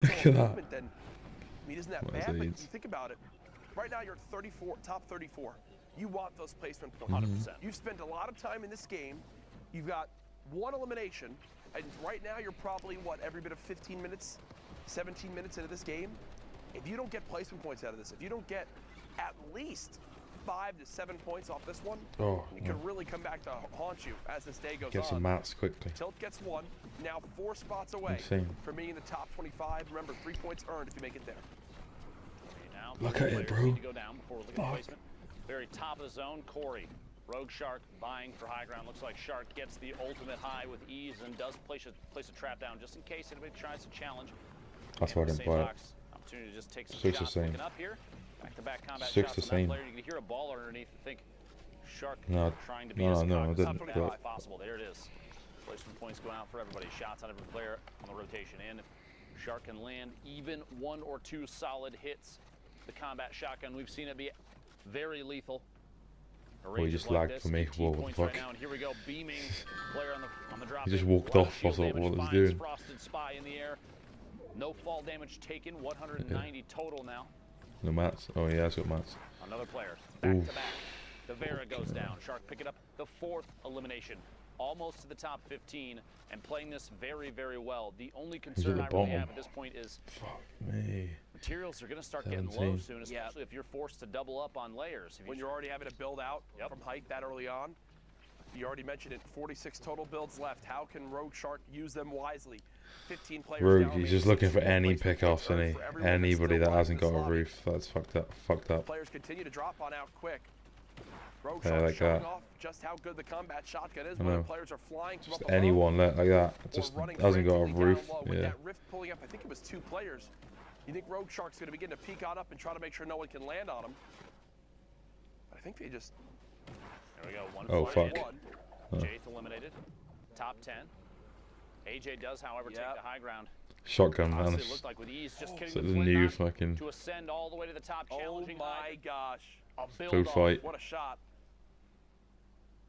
Look at that. Then, I mean, isn't that What is bad? But you it? think about it. Right now, you're 34, top 34. You want those placement points. 100%. You've spent a lot of time in this game. You've got one elimination, and right now you're probably, what, every bit of 15 minutes, 17 minutes into this game? If you don't get placement points out of this, if you don't get at least 5 to 7 points off this one, it could really come back to haunt you as this day goes Get on. some mats quickly. Tilt gets one, now 4 spots away Insane. from being in the top 25. Remember, 3 points earned if you make it there. Now, Look at it, bro. need to go down before we look at the placement. Very top of the zone, Corey. Rogue Shark vying for high ground. Looks like Shark gets the ultimate high with ease and does place a trap down just in case anybody tries to challenge. That's why I didn't buy it. Opportunity to just take some Six the shots. same. Looking up here. Back-to-back combat Six shots the from same. that player. You can hear a ball underneath and think Shark No, trying to be no, as no, I cognizant didn't, of that but- as possible. There it is. Placement points going out for everybody. Shots on every player on the rotation in. If Shark can land even 1 or 2 solid hits, the combat shotgun, we've seen it be very lethal. He just lagged for me. Whoa, what the fuck? Right now, and here we go, beaming player on the drop. He just walked off. I thought, what was he doing? Frosted Spy in the air. No fall damage taken. 190 total now. No mats. Oh yeah, it's got mats. Another player. Back to back. The Vera goes down. Shark picking up the 4th elimination. Almost to the top 15 and playing this very, very well. The only concern I really have at this point is materials are going to start getting low soon, especially if you're forced to double up on layers. When you're already having to build out from height that early on. You already mentioned it, 46 total builds left. How can Rogue Shark use them wisely? 15 players Rogue, down, he's just looking for any pickoffs, isn't he? Anybody that hasn't got a roof, that's fucked up. Players continue to drop on out quick. Rogue Yeah, Shark like showing that. off just how good the combat shotgun is. I When know. players are flying from Just up above, anyone like that, just or running hasn't got a frantically roof. down low. With Yeah. that rift pulling up, I think it was 2 players. You think Rogue Shark's going to begin to peek on up and try to make sure no one can land on him? I think they just. There we go. One Oh, fly in. fuck. Jayth eliminated. Top 10. AJ does, however, take the high ground. Shotgun, man. Honestly, it looked like with ease, just It's kidding like the the new flint knock fucking to ascend all the way to the top, challenging Oh my high. gosh. A build food off. fight. What a shot.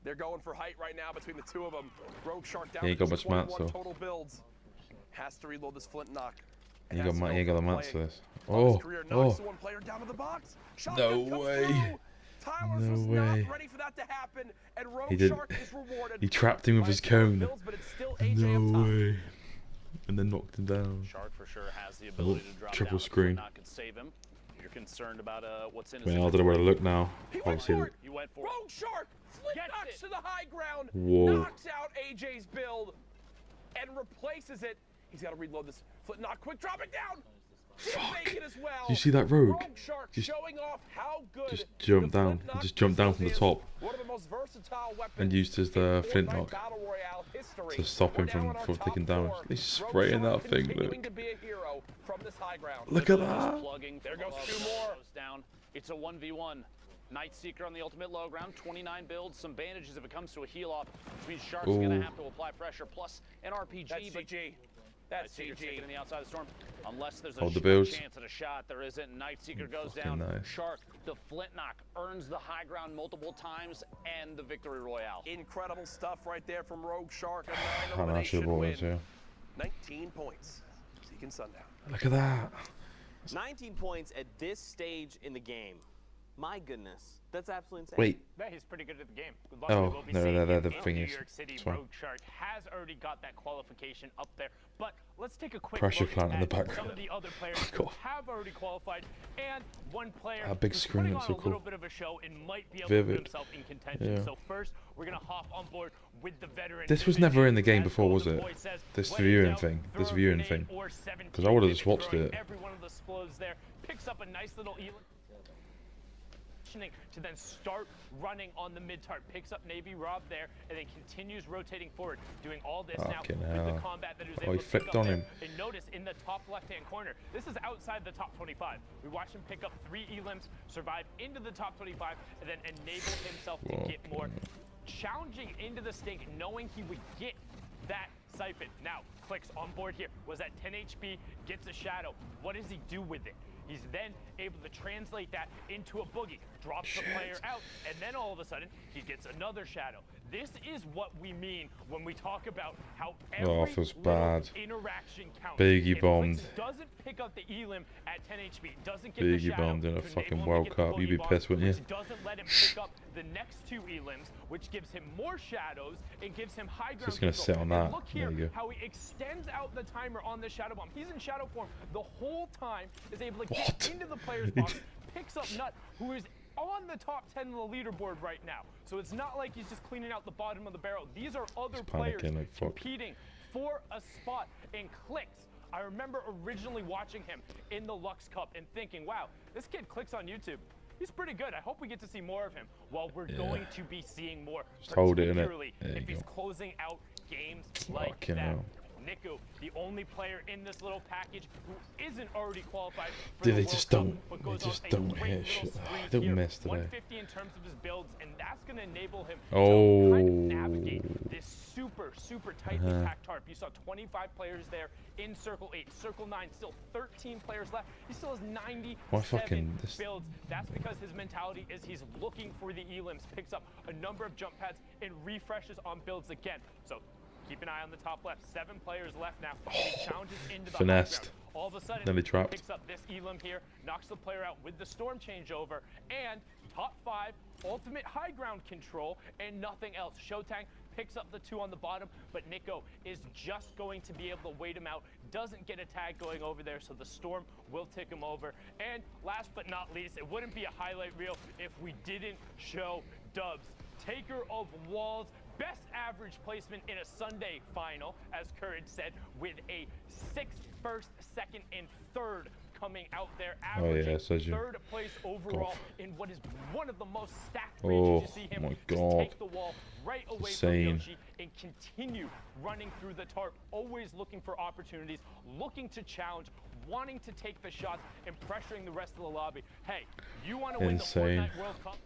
They're going for height right now between the 2 of them. Rogue Shark down He ain't to got much mats, 21 though. total builds. Has to reload this flint knock. He ain't got the mats for this. Oh, Oh, one player down to the box. No way. Tyler's No was way. not ready for that to happen, and Rogue He did. Shark is rewarded. He trapped him with his cone. Builds, but it's still AJ up No top. way. And then knocked him down. Shark for sure has the ability to drop triple down. screen. Not could save him. You're concerned about what's in his Well, I don't know where to look now. He went Obviously, for it. You went for it. Rogue Shark flip Gets knocks it. to the high ground, Whoa. knocks out AJ's build, and replaces it. He's got to reload this flip knock. Quick, drop it down. Didn't make it as well. Did you see that Rogue? Shark Just- showing off how good just jumped the down. flip knock Just jumped down from the is. top One of the most versatile weapons and used his in flint Fortnite knock Battle Royale history. to stop him We're from now on our top taking damage. 4. He's Rogue spraying Shark that thing. continuing Look. to be a hero from this high ground. Look at Just that. plugging. There goes above, 2 more. goes down. It's a 1v1. Nightseeker on the ultimate low ground. 29 builds. Some bandages if it comes to a heal off, which means Shark's going to have to apply pressure. Plus an RPG. That's but CG. That's Nightseeker taking CG. in the outside of the storm. Unless there's a Hold the builds. chance at a shot, there isn't. Nightseeker goes Fucking down. nice. Shark, the flint knock, earns the high ground multiple times and the victory royale. Incredible stuff right there from Rogue Shark. A 9 I know elimination shit win. was, yeah. 19 points. Seeking Sundown. Look at that. 19 points at this stage in the game. My goodness. That's absolutely insane. Wait. Yeah, he's pretty good at the game. Oh, We'll be no, seeing no, him the in thing New is- York City. it's fine. Rogue Shark has already got that qualification up there. But let's take a quick Pressure look plant in the at background. some of the other players Fuck who off. have already qualified, and one player That big who's screen putting looks on so a cool. little bit of a show and might be able to Vivid. put himself in contention. Yeah. So first, we're gonna hop on board with the veteran. This was Vivid never in the G. game As before, was Golden it? Boy says, This when in viewing doubt, thing. throw This a viewing grenade thing. or 17. 'Cause I would've Vivid just watched throwing it. Every one of the explodes there picks up a nice little to then start running on the mid-tart, picks up Navy Rob there, and then continues rotating forward, doing all this now Fucking with hell. the combat that he was Oh, able he to pick flipped up on there. him. And notice in the top left-hand corner, this is outside the top 25. We watched him pick up 3 elims, survive into the top 25, and then enable himself to get more. Challenging into the stink, knowing he would get that siphon. Now, clicks on board here, was at 10 HP, gets a shadow. What does he do with it? He's then able to translate that into a boogie, drops the player out, and then all of a sudden, he gets another shadow. This is what we mean when we talk about how Oh, every feels little bad. interaction counts. Biggie If bombed. Clicks doesn't pick up the elim at 10 HP, doesn't get the Biggie shadow bombed in a to fucking enable him World to get the Cup. You'd boogie be bomb, pissed, wouldn't you? which doesn't let him pick up the next 2 elims, which gives him more shadows and gives him high ground Just gonna control. sit on And that. look There here you go. how he extends out the timer on the shadow bomb. He's in shadow form the whole time, is able to What? get into the player's box, picks up Nut, who is on the top 10 of the leaderboard right now. So it's not like he's just cleaning out the bottom of the barrel. These are other He's players panicking like fuck. competing for a spot in Clicks. I remember originally watching him in the Lux Cup and thinking, wow, this kid Clicks on YouTube. He's pretty good. I hope we get to see more of him. Well, we're going to be seeing more, Just hold it, innit? particularly There if you he's go. closing out games like Fucking that. hell. Niku, the only player in this little package who isn't already qualified for Dude, the they World just Cup, don't- but they goes just on a don't great hit little shit. spree Don't here. miss today. 150 in terms of his builds, and that's going to enable him Oh. to kind of navigate this super tightly packed tarp. You saw 25 players there in Circle 8. Circle 9, still 13 players left. He still has 97 fucking- this- builds. That's because his mentality is he's looking for the elims, picks up a number of jump pads, and refreshes on builds again. So keep an eye on the top left. 7 players left now. He challenges into the high Finessed. ground. All of a sudden, Nearly he trapped. picks up this elim here, knocks the player out with the storm changeover, and top 5, ultimate high ground control, and nothing else. Shotang picks up the 2 on the bottom, but Nico is just going to be able to wait him out. Doesn't get a tag going over there, so the storm will tick him over. And last but not least, it wouldn't be a highlight reel if we didn't show Dubs. Taker of walls, best average placement in a Sunday final, as Courage said, with a 6th, 1st, 2nd, and 3rd coming out there, averaging says you. 3rd place overall God. in what is one of the most stacked Oh, regions. You see him my just God. take the wall right away Insane. from Yoshi and continue running through the tarp, always looking for opportunities, looking to challenge, wanting to take the shots, and pressuring the rest of the lobby. Hey, you want to win the Insane. Fortnite World Cup?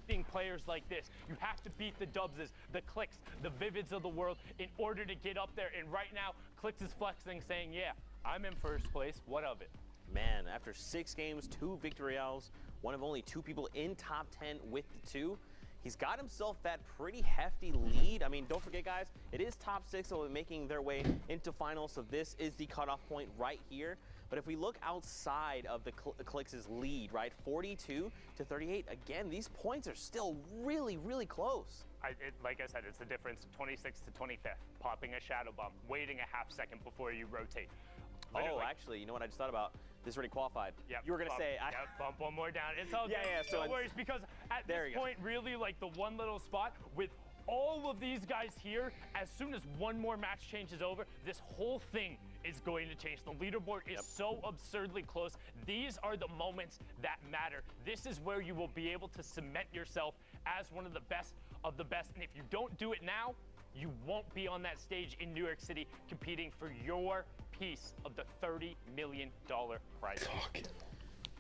Being players like this, you have to beat the Dubses, the Clicks, the Vivids of the world in order to get up there. And right now, Clicks is flexing, saying, yeah, I'm in 1st place. What of it? Man, after 6 games, 2 victorials, one of only 2 people in top 10 with the 2, he's got himself that pretty hefty lead. I mean, don't forget, guys, it is top 6, so making their way into finals. So this is the cutoff point right here. But if we look outside of the Clicks' lead, right, 42 to 38, again, these points are still really close. Like I said, it's the difference 26th to 25th. Popping a shadow bomb, waiting a half second before you rotate. Oh, actually, you know what I just thought about? This already qualified. Yep, You were going to say... Yep, bump one more down. It's all good. Yeah, so no it's- worries, because at There this you go. point, really, like the one little spot with all of these guys here, as soon as one more match changes over, this whole thing is going to change. The leaderboard is so absurdly close. These are the moments that matter. This is where you will be able to cement yourself as one of the best of the best. And if you don't do it now, you won't be on that stage in New York City competing for your piece of the $30 million prize. Fuck.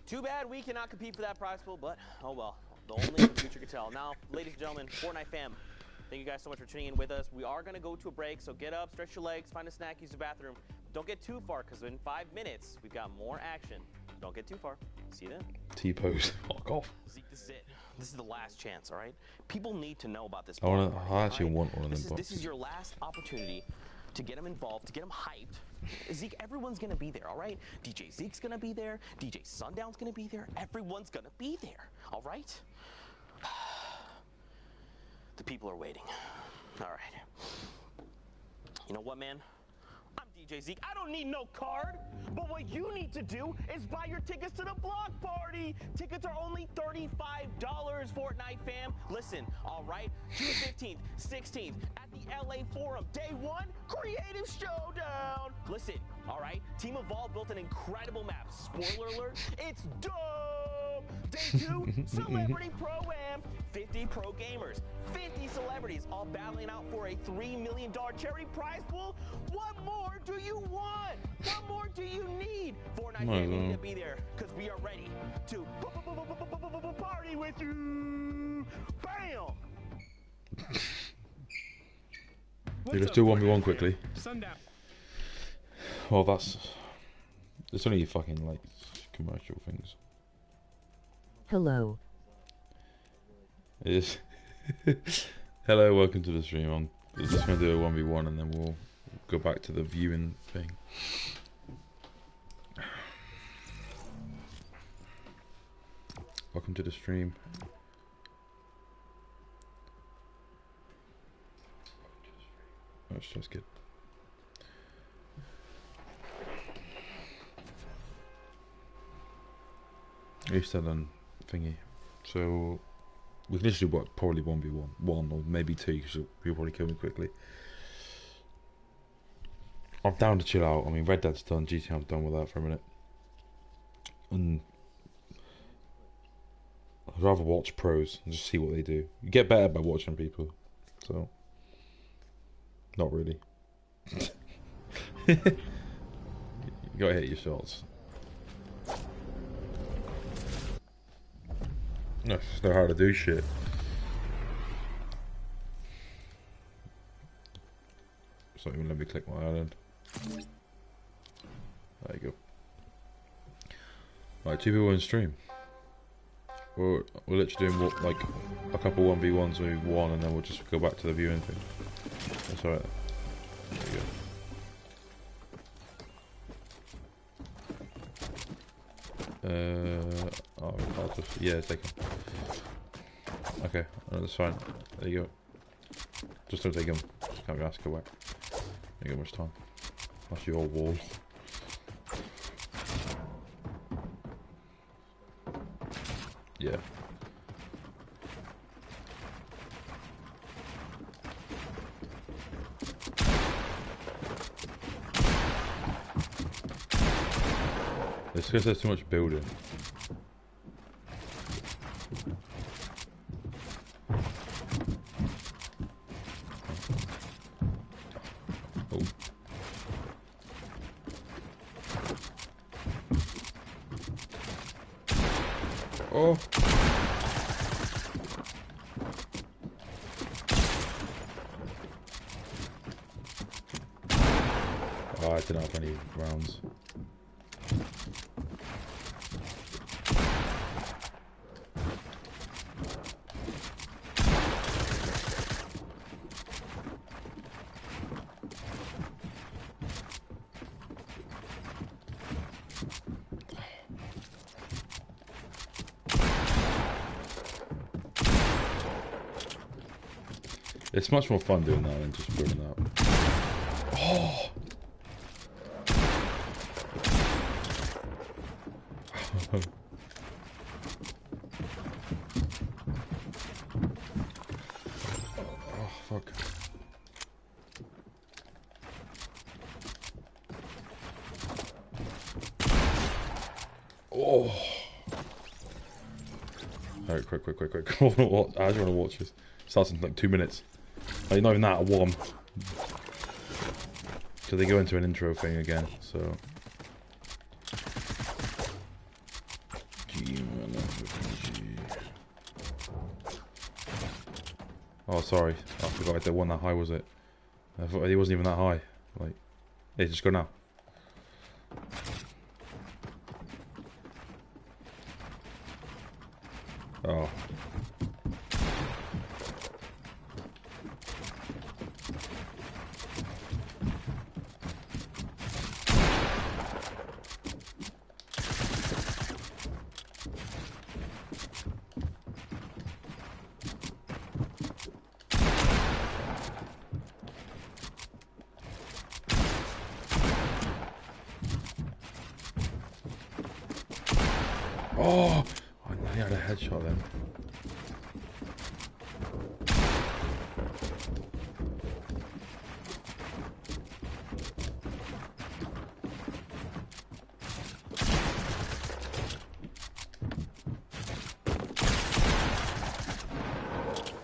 Too bad we cannot compete for that prize pool, but oh well. The only the future can tell. Now, ladies and gentlemen, Fortnite fam, thank you guys so much for tuning in with us. We are going to go to a break, so get up, stretch your legs, find a snack, use the bathroom. Don't get too far, because in 5 minutes, we've got more action. Don't get too far. See you then. T-pose. Fuck off. Zeke, this is it. This is the last chance, all right? People need to know about this. I actually want one of them This boxes. is your last opportunity to get them involved, to get them hyped. Zeke, everyone's gonna be there, all right? DJ Zeke's gonna be there. DJ Sundown's gonna be there. Everyone's gonna be there, all right? The people are waiting. All right. You know what, man? I'm DJ Zeke. I don't need no card. But what you need to do is buy your tickets to the block party. Tickets are only $35, Fortnite fam. Listen, all right? June 15th, 16th at the LA Forum. Day 1, Creative Showdown. Listen, all right? Team Evolve built an incredible map. Spoiler alert, it's dope. Day 2, Celebrity Pro-Am. 50 pro gamers, 50 celebrities, all battling out for a $3 million charity prize pool. What more do you want? What more do you need? Fortnite fam, you need to be there, because we are ready to party with you. Bam! Dude, let's do 1v1 quickly. Sundown. Well, it's only fucking like commercial things. Hello. It is. Hello, welcome to the stream. I'm just going to do a 1v1 and then we'll go back to the viewing thing. Welcome to the stream. That's just good. You're still on thingy. So we can literally what probably 1v1, one or maybe two, because you'll probably kill me quickly. I'm down to chill out. I mean, Red Dead's done, GTA I'm done with that for a minute. And I'd rather watch pros and just see what they do. You get better by watching people, so not really. You gotta hit your shots. No, it's not hard to do shit. It's not even let me click my island. There you go. Right, 2 people in stream. We're literally doing like a couple 1v1s, maybe one, and then we'll just go back to the viewing thing. That's alright. There you go. Oh, I'll just, yeah, take him. Okay, that's fine. There you go. Just don't take him. Just can't be asked to go back. Don't get much time. That's your wall. Yeah. It's because there's too much building. Oh. Oh. Oh, I didn't have any rounds. It's much more fun doing that than just building up. Oh! Oh, fuck. Oh! Alright, quick. I just want to watch this. Starts in like 2 minutes. Like, not even that, 1. So they go into an intro thing again, so... Oh, sorry. I forgot if they won that high, was it? I thought he wasn't even that high. Like, hey, just go now. Oh. Oh! I had a headshot then.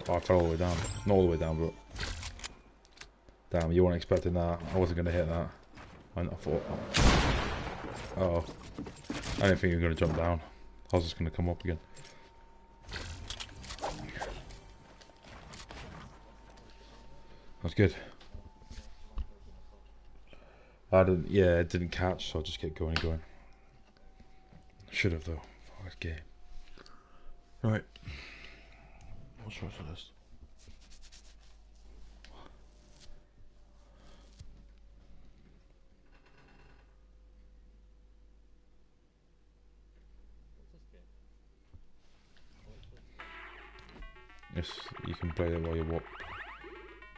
Oh, I fell all the way down. Not all the way down, but... Damn, you weren't expecting that. I wasn't going to hit that. I thought... Oh. I didn't think you were going to jump down. I was just going to come up again. That's good. I didn't... Yeah, it didn't catch, so I just kept going and going. Should have, though. Fuck, game. Right. What's the rest of this? It's, you can play it while you're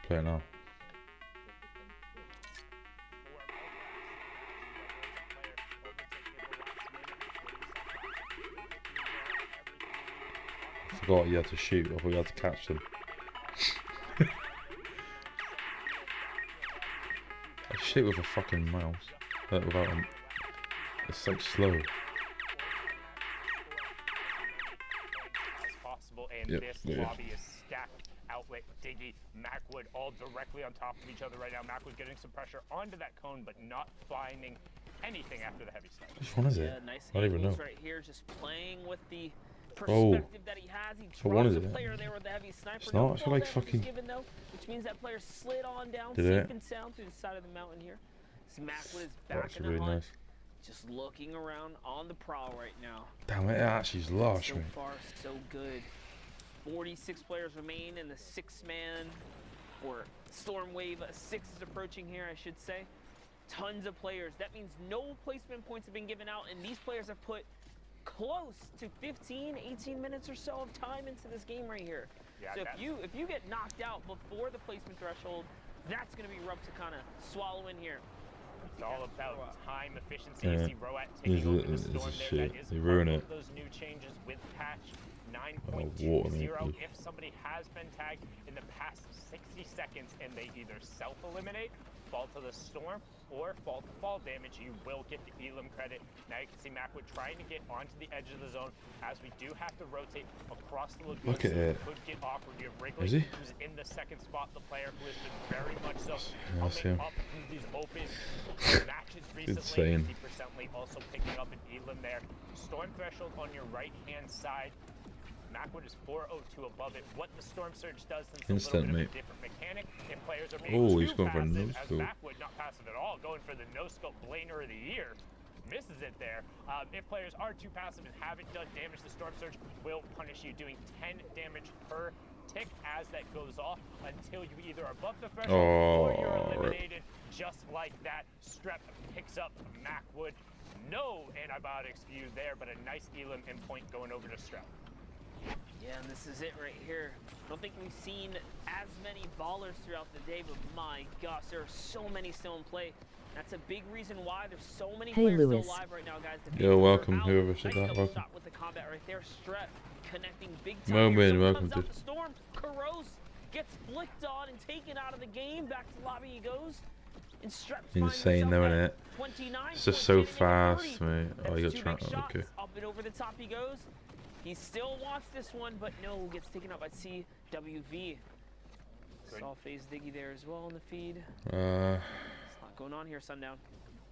playing now. I forgot you had to shoot. I thought you had to catch them. I shoot with a fucking mouse. Without them. It's so slow. And this lobby is stacked. Outlet, Diggy, Macwood all directly on top of each other right now. Macwood getting some pressure onto that cone, but not finding anything after the heavy snipe. Which one is it? Yeah, nice I don't even know. right here, just playing with the perspective that he has. He drops a player there with the heavy sniper. It's not. I feel like fucking. Given, though, which means that player slid on down, safe and sound through the side of the mountain here. So Macwood is back in the really hunt. nice. Just looking around on the prowl right now. Damn it! Actually's lost so me. So far, so good. 46 players remain in the 6-man, or Storm Wave 6 is approaching here, I should say. Tons of players. That means no placement points have been given out, and these players have put close to 15, 18 minutes or so of time into this game right here. Yeah, so if you get knocked out before the placement threshold, that's going to be rough to kind of swallow in here. It's all about time efficiency. You see Roat taking over the Storm there. That is ruin it. Those new changes with patch 9.20. If somebody has been tagged in the past 60 seconds and they either self-eliminate, fall to the Storm, or fall to fall damage, you will get the Elim credit. Now you can see Macwood trying to get onto the edge of the zone as we do have to rotate across the lagoon. Look at it. Could get awkward. You have Wrigley, who's in the second spot, the player who has been very much so coming up through these open matches recently. 50% lead, also picking up an Elim there. Storm threshold on your right-hand side. Macwood is 402 above it. What the Storm Surge does, since instant, a little bit of a different mechanic, and players are being he's going for a passive, no-scope. as Macwood not passive at all, going for the no-scope Blainer of the year. Misses it there. If players are too passive and haven't done damage, the Storm Surge will punish you, doing 10 damage per tick as that goes off until you either are above the threshold or you're eliminated. Just like that, Strep picks up Macwood. No antibiotics viewed there, but a nice Elim in point going over to Strep. Yeah, and this is it right here. I don't think we've seen as many ballers throughout the day, but my gosh, there are so many still in play. That's a big reason why there's so many players still alive right now, guys. You're welcome, whoever said that. Welcome. Shot with the combat right there. Strep connecting big time. Moment, welcome to. Storm. Karos gets flicked on and taken out of the game. Back to the lobby he goes. And Strep insane, though, isn't it? It's just so fast, mate. Oh, you got trapped. Okay. Up and over the top he goes. He still wants this one, but no, gets taken up by CWV. Saw FaZe Diggy there as well in the feed. There's a lot going on here, Sundown.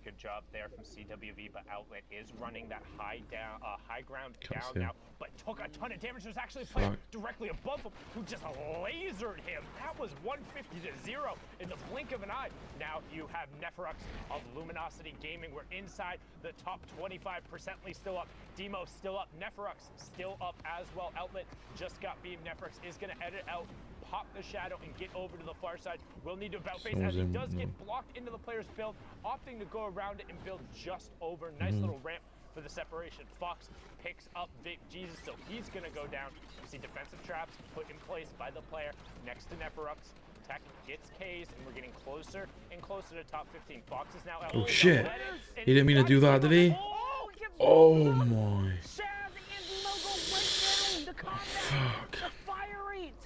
Good job there from CWV, but Outlet is running that high ground down now, but took a ton of damage. There's actually a player directly above him who just lasered him. That was 150-0 in the blink of an eye. Now you have Neferux of Luminosity Gaming. We're inside the top 25%. Still up. Demo still up. Neferux still up as well. Outlet just got beamed. Neferux is going to edit out, pop the shadow, and get over to the far side. We'll need to about face as he does get blocked into the player's build, opting to go around it and build just over. Nice little ramp for the separation. Fox picks up Vic Jesus, so he's going to go down. You see defensive traps put in place by the player next to Neferux. Tech gets K's, and we're getting closer and closer to top 15. Fox is now out. Oh shit! He didn't mean to do that, did he? Oh my! Fuck.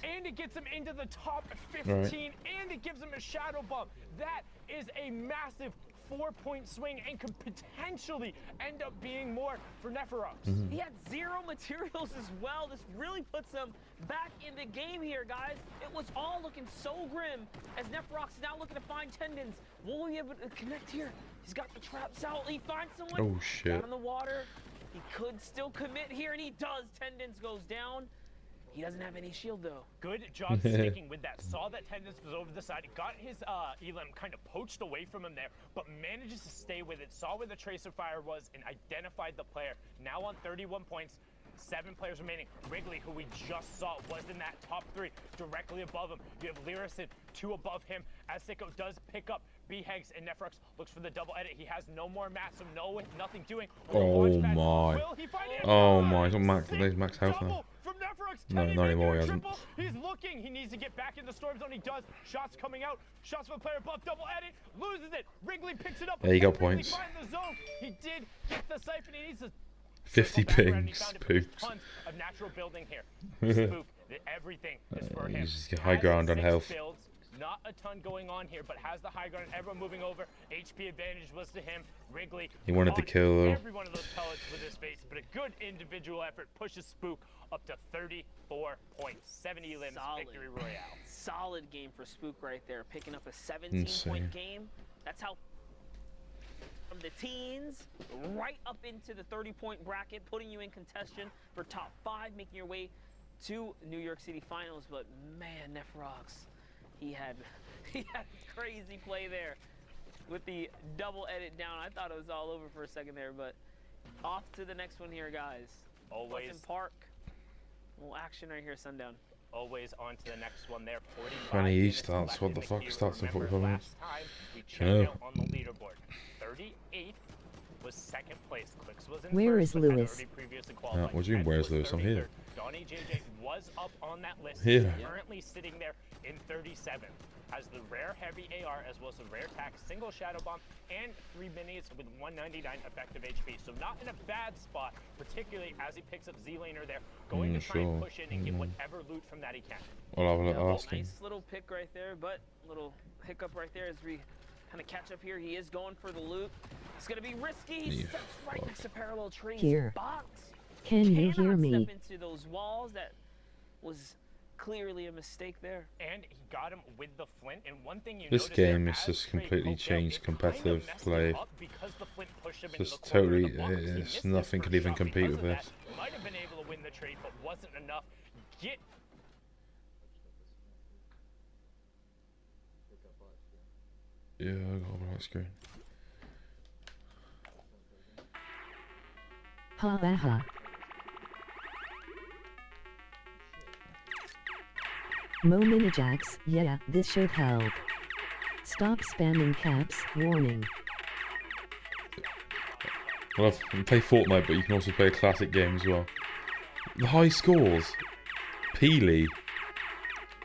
And it gets him into the top 15, and it gives him a shadow bump. That is a massive 4-point swing and could potentially end up being more for Neferux. He had 0 materials as well. This really puts him back in the game here, guys. It was all looking so grim as Neferux is now looking to find tendons. Will he be able to connect here? He's got the traps out. He finds someone. Oh shit. Down in the water. He could still commit here, and he does. Tendons goes down. He doesn't have any shield, though. Good job sticking with that. Saw that Tendons was over the side. Got his Elim kind of poached away from him there, but manages to stay with it. Saw where the tracer fire was and identified the player. Now on 31 points. 7 players remaining. Wrigley, who we just saw, was in that top 3, directly above him. You have Lyricid 2 above him, as Sicko does pick up B-Hegs, and Neferux looks for the double edit. He has no more mats, so nothing doing. Oh my. Oh my, he's on max health now. From Neferux, Sparks, No, not anymore, he hasn't. triple? He's looking. He needs to get back in the storm zone. He does. Shots coming out. Shots from the player above. Double edit. Loses it. Wrigley picks it up. Yeah, he got Wrigley points. finds the zone. He did get the siphon. He needs to 50 pings. Spooks. tons of natural building here. Spook. Everything is for him. He's just got high ground on health. Builds, not a ton going on here, but has the high ground. Everyone moving over. HP advantage was to him. Wrigley. He wanted to kill though. Every one of those pellets with his face, but a good individual effort pushes Spook up to 34 points. 70 limbs victory royale. Solid game for Spook right there, picking up a 17-point game. That's how from the teens right up into the 30-point bracket, putting you in contention for top 5, making your way to New York City Finals. But man, Nefrox, he had crazy play there with the double edit down. I thought it was all over for a second there, but off to the next one here, guys. Always Pleasant Park. A little action right here, Sundown. Always on to the next one there. 20 each starts. What the fuck starts in 45 minutes? Last time we checked out on the leaderboard. 38th was second place. Clicks was in Where first, is but had Lewis? already previously qualified. What do you mean, where's Lewis? I'm here. Donnie JJ was up on that list. Yeah. He's currently sitting there in 37th. Has the rare heavy AR as well as the rare tac, single shadow bomb, and 3 minis with 199 effective HP. So not in a bad spot, particularly as he picks up Z-Laner there, going to try and push in and get whatever loot from that he can. I'll ask him. Nice little pick right there, but little hiccup right there as we kind of catch up here. He is going for the loot. It's going to be risky. He steps right next to parallel trees. Here. Box. Can you hear Cannot me? step into those walls. That was clearly a mistake there. And he got him with the flint. And one thing you This notice game there, is as just Trey completely poked out, changed it kind of competitive messed play. him up because the flint pushed him into Just the corner totally, of the box. He it's missed his nothing first could even shot compete because with of this. that. Might have been able to win the trade, but wasn't enough. Get Yeah, I got a black screen. Ha ha ha. Mo Minijax, yeah, this should help. Stop spamming caps, warning. Well, you can play Fortnite, but you can also play a classic game as well. The high scores. Peely.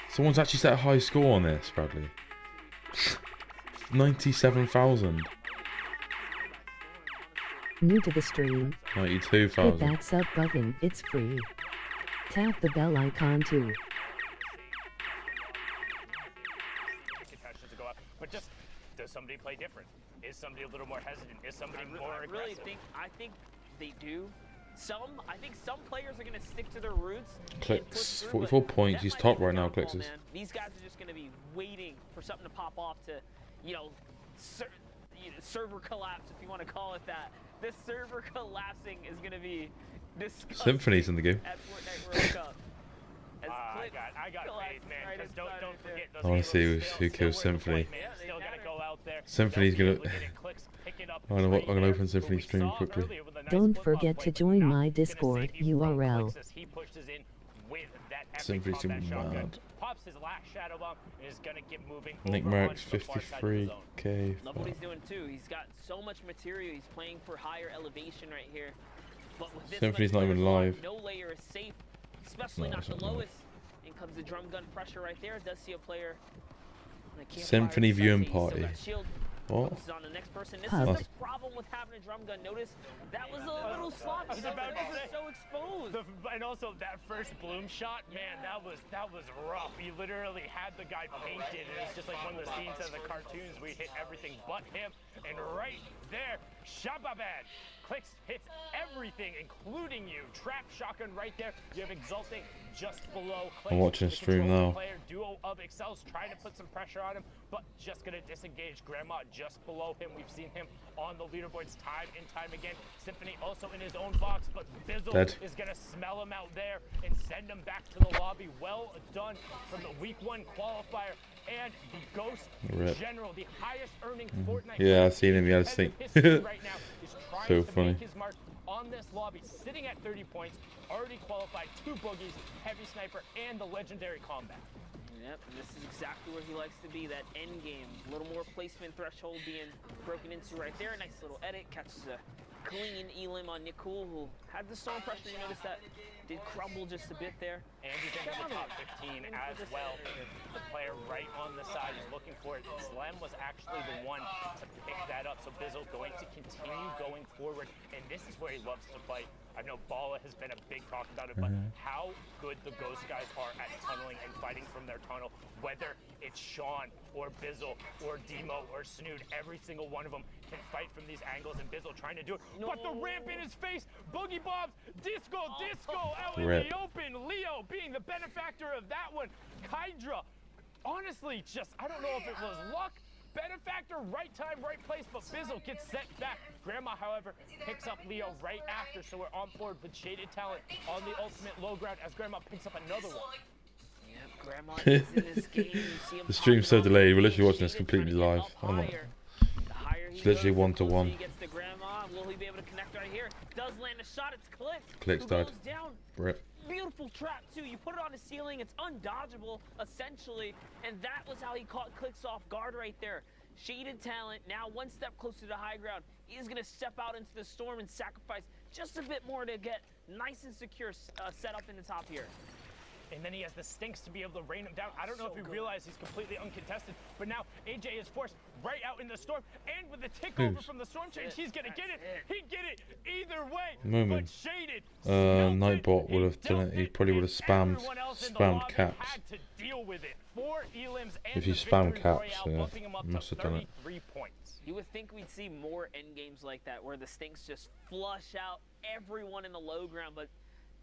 Someone's actually set a high score on this, Bradley. 97,000. New to the stream. 92,000. Hit that sub button, it's free. Tap the bell icon too. to go up. But just, does somebody play different? Is somebody a little more hesitant? Is somebody more aggressive? I think they do. I think some players are going to stick to their roots. Clicks, 44 points. He's top right now, Clicks is. These guys are just going to be waiting for something to pop off to, server collapse, if you want to call it that. This server collapsing is going to be disgusting. Symphony's in the game. At Fortnite World Cup. I got faith, man. Right Because don't forget those I want to see heroes who kills still worth the Symphony. point, man. Still gotta go out there. Symphony's They'll be gonna. able to get it, clicks, pick it up I'm gonna right open here. Symphony But we stream saw quickly. earlier with a nice Don't flip-flop forget play, to but join not my gonna Discord save you from URL. Clicks as he pushes in with that epic Symphony's combat too shotgun. mad. Pops his last shadow bomb and is gonna get moving Nick over Merckx onto the far side of the zone. 53k. Love what he's doing too. He's got so much material. He's playing for higher elevation right here. But with this Symphony's much not even player live. no layer is safe, especially No, not it's the not live. lowest. In comes the drum gun pressure right there. Does see a player. on the Symphony campfire viewing side. He's still party. got shield. What? Focuses on the next person. This Pub. is the problem with having a drum gun. Notice that was a little sloppy. I was about to It was say. so exposed. And also that first bloom shot, man, that was rough. He literally had the guy painted, and it's just like one of the scenes of the cartoons. We hit everything but him, and right there, Shababad Clicks hits everything, including you. Trap shotgun right there. You have Exulting just below Clicks. I'm watching a The stream controller now. Player duo of Excel's trying to put some pressure on him, but just gonna disengage. Grandma just below him. We've seen him on the leaderboards time and time again. Symphony also in his own box, but Bizzle Dead. is gonna smell him out there and send him back to the lobby. Well done from the week 1 qualifier. And the Ghost Rip. General, the highest earning Fortnite Yeah, I've player seen him. He had a in stink. history right now, is trying So to funny. make his mark on this lobby, sitting at 30 points, already qualified 2 boogies, heavy sniper, and the legendary combat. Yep, and this is exactly where he likes to be, that end game. A little more placement threshold being broken into right there. Nice little edit, catches a clean elim on Nicole, who had the storm pressure. You notice that did crumble just a bit there. And he's into the top 15 as well. The player right on the side is looking for it. Slem was actually the one to pick that up. So Bizzle going to continue going forward. And this is where he loves to fight. I know Bala has been a big talk about it, but how good the Ghost guys are at tunneling and fighting from their tunnel, whether it's Sean or Bizzle or Demo or Snood, every single one of them can fight from these angles, and Bizzle trying to do it. No. But the ramp in his face, Boogie Bobs, Disco out in the open. Leo being the benefactor of that one. Kydra, honestly, just, I don't know if it was luck, benefactor, right time, right place, but Bizzle gets sent back. Grandma, however, picks up Leo right after, so we're on board with Shaded Talent on the ultimate low ground as Grandma picks up another one. Yep, Grandma is in this game. You see him The stream's so delayed. We're literally watching this completely live. I'm like, it's literally 1-to-1. He gets the Grandma. Will he be able to connect right here? Does land a shot. It's Click. Click's died. Down. Rip. Beautiful trap too. You put it on the ceiling, it's undodgeable essentially, and that was how he caught Clicks off guard right there. Shaded Talent now one step closer to high ground. He's gonna step out into the storm and sacrifice just a bit more to get nice and secure set up in the top here. And then he has the stinks to be able to rain him down. I don't know if you realize he's completely uncontested, but now AJ is forced right out in the storm, and with the tick over from the storm change, he's gonna get it. He'd get it either way. But Shaded, Nightbot would have done it. He probably would have spammed caps. Had to deal with it. 4 elims and If you spam caps, must have done it. Points. You would think we'd see more end games like that, where the stinks just flush out everyone in the low ground, but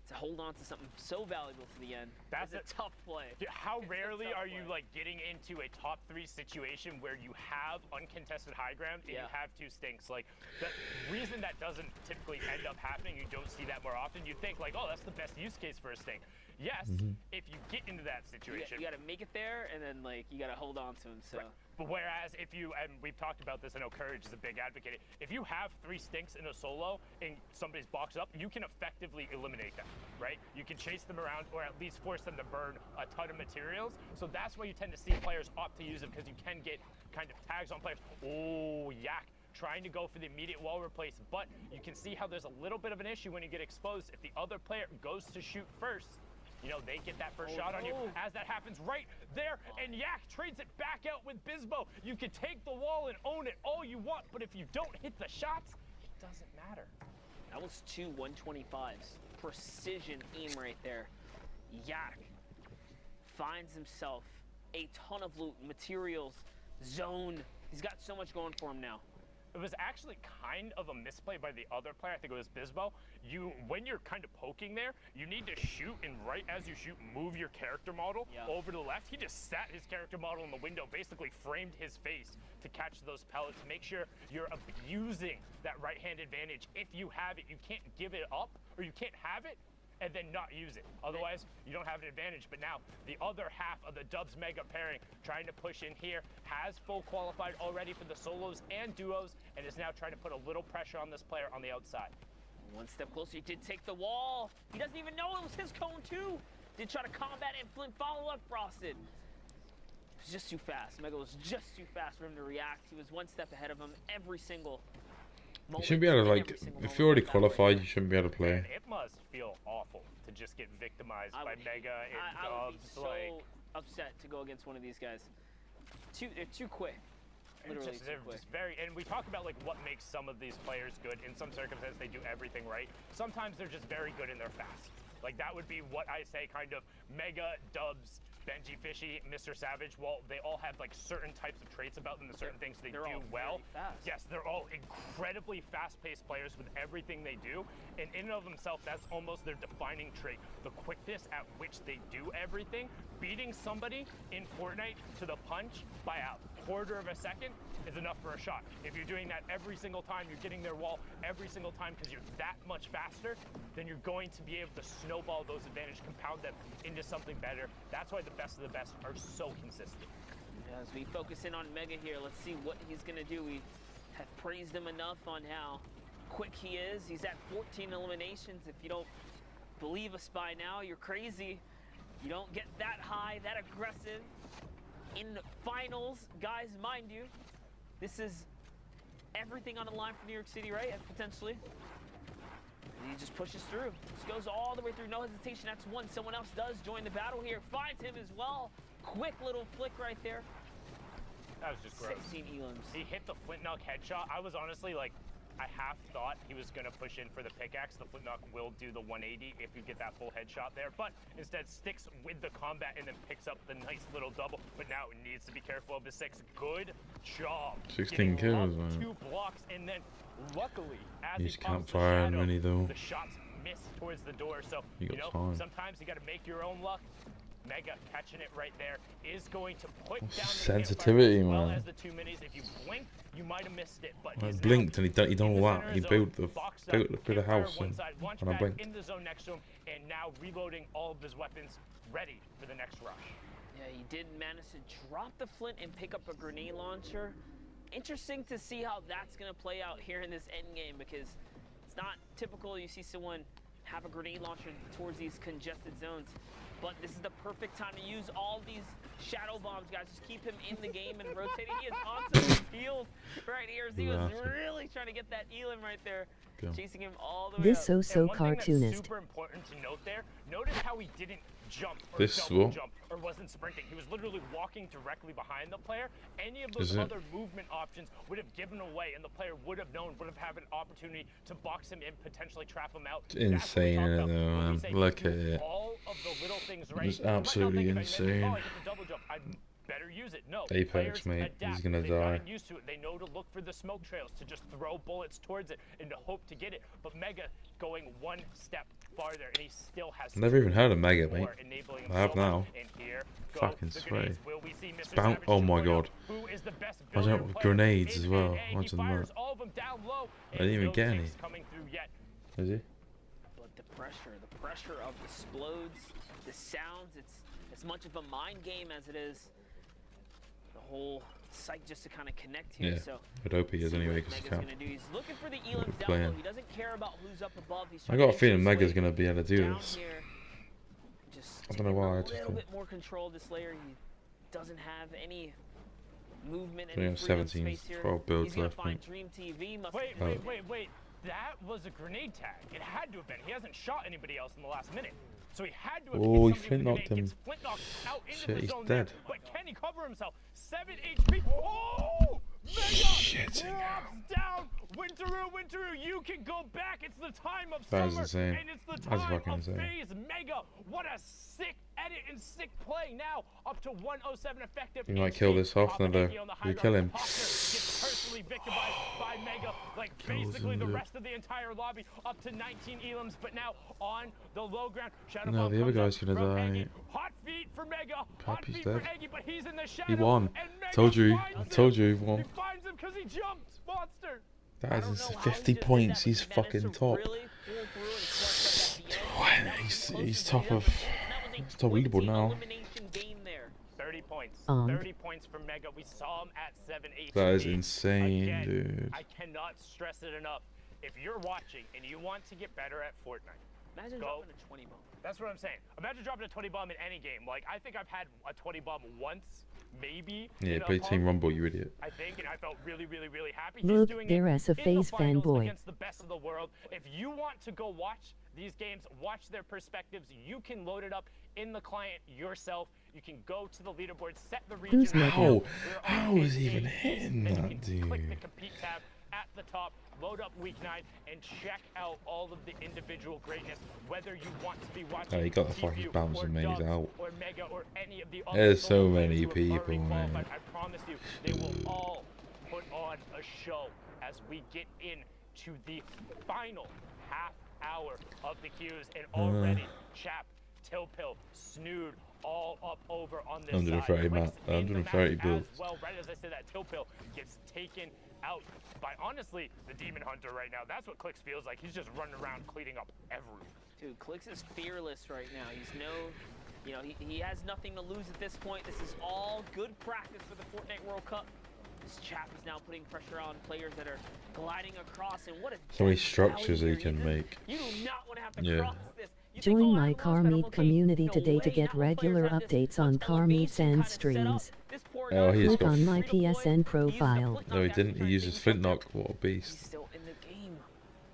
to hold on to something so valuable to the end. That's a tough play. How rarely are you like getting into a top 3 situation where you have uncontested high ground and you have 2 stinks? Like the reason that doesn't typically end up happening, you don't see that more often. You think like, oh, that's the best use case for a stink. Yes, if you get into that situation. You gotta make it there, and then like you gotta hold on to him. So. Right. But whereas if you, and we've talked about this, I know Courage is a big advocate, if you have 3 stinks in a solo and somebody's boxed up, you can effectively eliminate them, right? You can chase them around or at least force them to burn a ton of materials. So that's why you tend to see players opt to use it, because you can get kind of tags on players. Oh, Yak trying to go for the immediate wall replace, but you can see how there's a little bit of an issue when you get exposed. If the other player goes to shoot first, you know, they get that first shot on you. As that happens right there, and Yak trades it back out with Bizbo. You can take the wall and own it all you want, but if you don't hit the shots, it doesn't matter. That was 2 125s. Precision aim right there. Yak finds himself a ton of loot, materials, zone. He's got so much going for him now. It was actually kind of a misplay by the other player. I think it was Bizbo. When you're kind of poking there, you need to shoot, and right as you shoot, move your character model over to the left. He just sat his character model in the window, basically framed his face to catch those pellets. Make sure you're abusing that right-hand advantage. If you have it, you can't give it up, or you can't have it and then not use it. Otherwise, you don't have an advantage. But now, the other half of the Dubs Mega pairing trying to push in here has full qualified already for the solos and duos, and is now trying to put a little pressure on this player on the outside. One step closer, he did take the wall. He doesn't even know it was his cone too. Did try to combat and Flint follow up Frosted. It was just too fast. Mega was just too fast for him to react. He was one step ahead of him every single You shouldn't be able to, like, if you're already qualified, you shouldn't be able to play. Man, it must feel awful to just get victimized by Mega and Dubs. I would be so upset to go against one of these guys. They're too quick. Literally they're just very, and we talk about like what makes some of these players good. In some circumstances, they do everything right. Sometimes they're just very good and they're fast. Like that would be what I say, kind of Mega, Dubs, Benji, Fishy, Mr. Savage. Well, they all have like certain types of traits about them, the certain things they do well. Yes, they're all incredibly fast-paced players with everything they do, and in and of themselves, that's almost their defining trait. The quickness at which they do everything. Beating somebody in Fortnite to the punch by a quarter of a second is enough for a shot. If you're doing that every single time, you're getting their wall every single time because you're that much faster, then you're going to be able to snowball those advantages, compound them into something better. That's why the best of the best are so consistent. As we focus in on Mega here, let's see what he's gonna do. We have praised him enough on how quick he is. He's at 14 eliminations. If you don't believe us by now, you're crazy. You don't get that high, that aggressive in finals. Guys, mind you, this is everything on the line for New York City, right? Potentially. And he just pushes through. Just goes all the way through, no hesitation. That's one. Someone else does join the battle here. Finds him as well. Quick little flick right there. That was just gross. 16 elims. He hit the flint knock headshot. I was honestly like, I half thought he was gonna push in for the pickaxe. The flint knock will do the 180 if you get that full headshot there, but instead sticks with the combat and then picks up the nice little double. But now it needs to be careful of the 6. Good job. 16 kills, man. 2 blocks, and then luckily, as He's he pops the campfire shadow, many though. the shots miss towards the door. So You you got know, time. sometimes you got to make your own luck. Mega catching it right there is going to put What's down the sensitivity, campfire, as well man? as the 2 minis. If you blink, you might have missed it. But I he's blinked now and he done in all the that. center He zone, built the boxed up, through the campfire house one and side, launch I pad blinked. in the zone next to him, and now reloading all of his weapons, ready for the next rush. Yeah, he did manage to drop the flint and pick up a grenade launcher. Interesting to see how that's going to play out here in this end game, because it's not typical you see someone have a grenade launcher towards these congested zones. But this is the perfect time to use all these shadow bombs, guys. Just keep him in the game and rotating. He is on some heels right here. He was really trying to get that Elam right there. Go. Chasing him all the way This up. so And one thing cartoonist. that's super important to note there, notice how he didn't jump or This double what? jump or wasn't sprinting. He was literally walking directly behind the player. Any of Is those it? other movement options would have given away, and the player would have known, would have had an opportunity to box him in, potentially trap him out. It's insane, That's what we isn't talk it, about when we man? say Look do at it. all of the little things right. It's You might not absolutely think of it, and then, insane. oh, I get the double jump. I better use it. No. Apex, Players mate. adapt. He's gonna They've die. gotten used to it. They know to look for the smoke trails, to just throw bullets towards it and to hope to get it. But Mega going one step farther, and he still has. Never even heard of Mega, more, mate. enabling I have himself. now. And here go Fucking the sway. grenades. Will we see Mr. Bounce- Savage oh my 2.0? God. Who is the best Watch out billiard with player grenades in as well. NA? He Imagine fires that. all of them down low. I didn't even no get any. ticks coming through yet. Is he? But the pressure of the explodes, the sounds, it's as much of a mind game as it is the whole site just to kind of connect here. Yeah. So I'd hope he is see anyway, what because he Mega's can't. gonna do. He's looking for the elims down playing. low. He doesn't care about who's up above. He's I trying got to a feeling make his Mega's way gonna be able to do down this. here. Just I don't know taking why, I a just little think- bit more control of this layer. He doesn't have any movement, So, yeah, any freedom 17, space here. 12 builds He's gonna left, find mate. Dream TV. Must Wait, Oh. wait. That was a grenade tag. It had to have been. He hasn't shot anybody else in the last minute. So he had to have Oh, he hit somebody with a flint-knocked grenade. him. Gets flint-knocked out into Shit, the he's zone dead. there. But can he cover himself? 7 HP. Oh! Mega Shit. drops down. Winteroo, you can go back. It's the time of That is summer. insane. And it's the That's time fucking of insane. phase. Mega, what a sick edit and sick play. Now up to 107 effective. You might HP. kill this off, Papa though. Iggy on the high You ground. kill him. Hawker gets personally victimized by Mega. Like Kills basically him, the dude. rest of the entire lobby, up to 19 elims, but now on the low ground. Shadow No, Bomb the other comes guy's up gonna from die. Eggy. Hot feet for Mega. Hot Pappy's feet dead. for Eggy, but he's in the shadow. He won. And Mega Told you. finds I him. told you he He won. finds him because he jumped. Monster. That I is don't his know how 50 he just did points. that, He's but he managed fucking to top. really pull through and clutch up at the end. That was He's the closest top he's ever of. been, and that was a He's top leaderboard 20 now. elimination game there. 30 points. Um. 30 points for Mega. We saw him at 7 HP. That is insane, Again, dude. I cannot stress it enough. If you're watching and you want to get better at Fortnite, Imagine Go. dropping a 20 bomb. that's what I'm saying. Imagine dropping a 20 bomb in any game. Like, I think I've had a 20 bomb once, maybe. Yeah, in a play Team pump, Rumble, you idiot. I think, and I felt really, really, really happy. Look, He's doing there it as a in the FaZe finals fanboy. against the best of the world. If you want to go watch these games, watch their perspectives, you can load it up in the client yourself. You can go to the leaderboard, set the region. Who's Mega? How? We're on How is page he even 8. hitting Then that, you can click the dude? compete tab at the top, load up week 9, and check out all of the individual greatness. Whether you want to be watching Oh, he got the TVU fucking bounce or and made Dubs out. or Mega or any of the other There's so solo many players who have already people, man. qualified, I promise you, they will all put on a show as we get into the final half hour of the queues, and already Chap, Tilpill, Snood, all up over on this 130 side. ma- Clicks in the 130 match builds. as well, right as I said that, Tilpill gets taken out by, honestly, the Demon Hunter right now. That's what Clicks feels like. He's just running around cleaning up everything. Dude, Clicks is fearless right now. He's he has nothing to lose at this point. This is all good practice for the Fortnite World Cup. This chap is now putting pressure on players that are gliding across, and what a So many death structures valley he here. can make. You do not want to have to Yeah. cross this. You think, Join "Oh, I my have a car launch pad, I'm meet okay." community No today to way, get not when players regular have this updates on much car meets elevation and kinda set up. streams. This poor Oh, he's Click got. on my PSN profile. No, he didn't. He uses flintlock. What a He's beast. still in the game.